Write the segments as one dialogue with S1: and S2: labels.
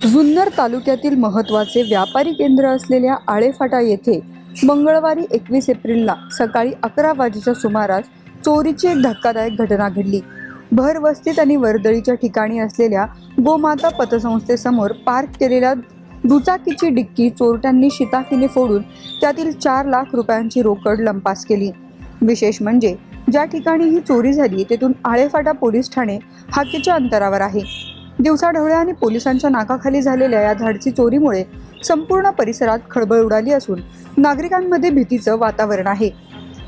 S1: जुन्नर तालुक्यातील महत्त्वाचे व्यापारी केंद्र असलेल्या आळेफाटा येथे मंगळवारी 21 एप्रिलला सकाळी 11 वाजेच्या सुमारास चोरीची एक धक्कादायक घटना घडली। भर वस्तीत आणि वर्दळीच्या ठिकाणी असलेल्या गोमाता पतसंस्थेसमोर पार्क केलेल्या दुचाकीची डिक्की चोरट्यांनी शिताफीने फोडून त्यातील 4 लाख रुपयांची रोकड लंपास केली। विशेष म्हणजे ज्या ठिकाणी ही चोरी झाली तेथून आळेफाटा पोलीस ठाणे हाकेच्या अंतरावर आहे। दिवसाढवळ्या आणि पोलिसांच्या नाकाखाली झालेल्या या धाडसी चोरीमुळे संपूर्ण परिसरात खळबळ उडाली असून नागरिकांमध्ये भीतीचं वातावरण आहे।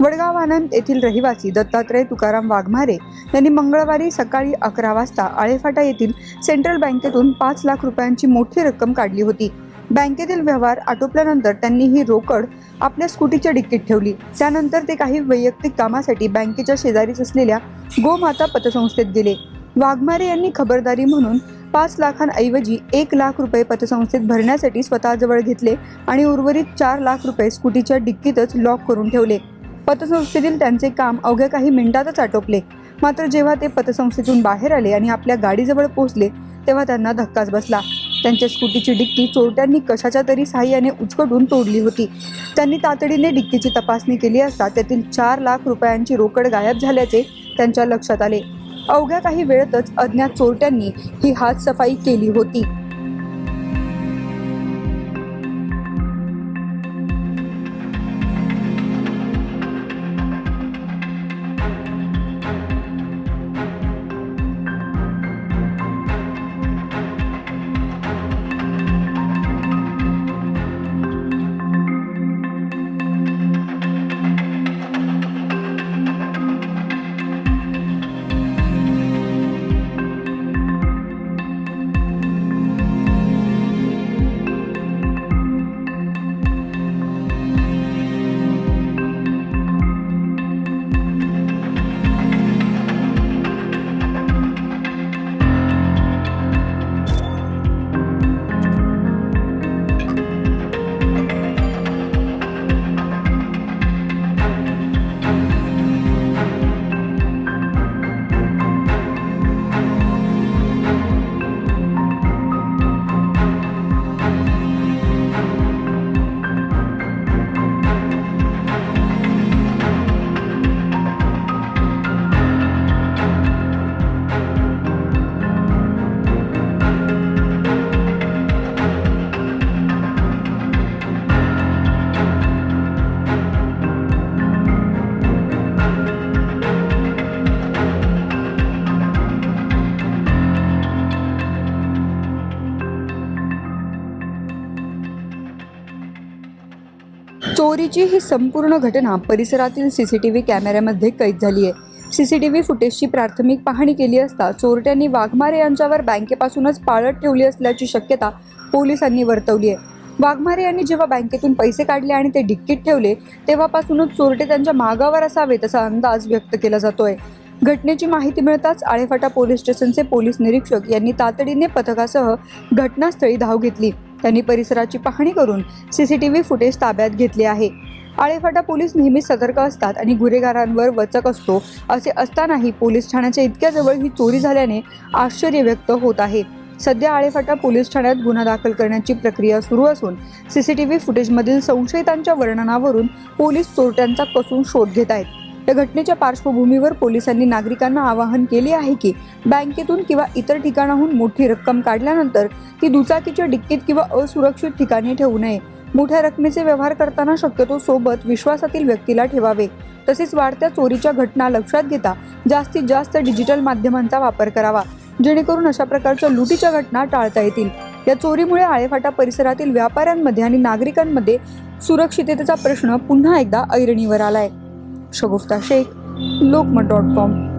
S1: वडगाव आनंद येथील रहिवासी दत्तात्रय तुकाराम वाघमारे यांनी मंगळवारी सकाळी 11 वाजता आळेफाटा येथील सेंट्रल बँकेतून 5 लाख रुपयांची मोठी रक्कम काढली होती। बँकेतील व्यवहार आटोपल्यानंतर त्यांनी ही रोकड आपल्या स्कूटीच्या डिक्कीत ठेवली। त्यानंतर ते काही वैयक्तिक कामासाठी बँकेच्या शेजारीच असलेल्या गोमाता पतसंस्थेत गेले। वाघमारे यांनी खबरदारी म्हणून 5 लाखांऐवजी 1 लाख रुपये पतसंस्थेत भरण्यासाठी स्वतःजवळ घेतले आणि उर्वरित 4 लाख रुपये स्कूटीच्या डिक्कीतच लॉक करून ठेवले। पतसंस्थेतील त्यांचे काम अवघ्या काही मिनिटातच आटोपले। मात्र जेव्हा ते पतसंस्थेतून बाहेर आले आणि आपल्या गाडीजवळ पोहोचले तेव्हा त्यांना धक्काच बसला। त्यांच्या स्कूटीची डिक्की चोरट्यांनी कशाच्या तरी साहाय्याने उचकटून तोडली होती। त्यांनी तातडीने डिक्कीची तपासणी केली असता त्यातील 4 लाख रुपयांची रोकड गायब झाल्याचे त्यांच्या लक्षात आले। अवघ्या काही वेळातच अज्ञात चोरट्यांनी ही हातसफाई केली होती। चोरीची ही संपूर्ण घटना परिसरातील सीसीटीव्ही कॅमेऱ्यामध्ये कैद झाली आहे। सीसीटीव्ही फुटेजची प्राथमिक पाहणी केली असता चोरट्यांनी वाघमारे यांच्यावर बँकेपासूनच पाळत ठेवली असल्याची शक्यता पोलिसांनी वर्तवली आहे। वाघमारे यांनी जेव्हा बँकेतून पैसे काढले आणि ते डिक्कीत ठेवले तेव्हापासूनच चोरटे त्यांच्या मागावर असावेत असा अंदाज व्यक्त केला जातोय। घटनेची माहिती मिळताच आळेफाटा पोलीस स्टेशनचे पोलीस निरीक्षक यांनी तातडीने पथकासह घटनास्थळी धाव घेतली। त्यांनी परिसराची पाहणी करून सीसीटीव्ही फुटेज ताब्यात घेतले आहे। आळेफाटा पोलीस नेहमीच सतर्क असतात आणि गुन्हेगारांवर वचक असतो। असे असतानाही पोलीस ठाण्याच्या इतक्या जवळ ही चोरी झाल्याने आश्चर्य व्यक्त होत आहे। सध्या आळेफाटा पोलीस ठाण्यात गुन्हा दाखल करण्याची प्रक्रिया सुरू असून सीसीटीव्ही फुटेजमधील संशयितांच्या वर्णनावरून पोलीस चोरट्यांचा कसून शोध घेत आहेत। या घटनेच्या पार्श्वभूमीवर पोलिसांनी नागरिकांना आवाहन केले आहे की बँकेतून किंवा इतर ठिकाणाहून मोठी रक्कम काढल्यानंतर ती दुचाकीच्या डिक्कीत किंवा असुरक्षित ठिकाणी ठेवू नये। मोठ्या रकमेचे व्यवहार करताना शक्यतो सोबत विश्वासातील व्यक्तीला ठेवावे। तसेच वाढत्या चोरीच्या घटना लक्षात घेता जास्तीत जास्त डिजिटल माध्यमांचा वापर करावा, जेणेकरून अशा प्रकारच्या लुटीच्या घटना टाळता येतील। या चोरीमुळे आळेफाटा परिसरातील व्यापाऱ्यांमध्ये आणि नागरिकांमध्ये सुरक्षिततेचा प्रश्न पुन्हा एकदा ऐरणीवर आलाय। शगुफ्ता शेख, लोकमत.com।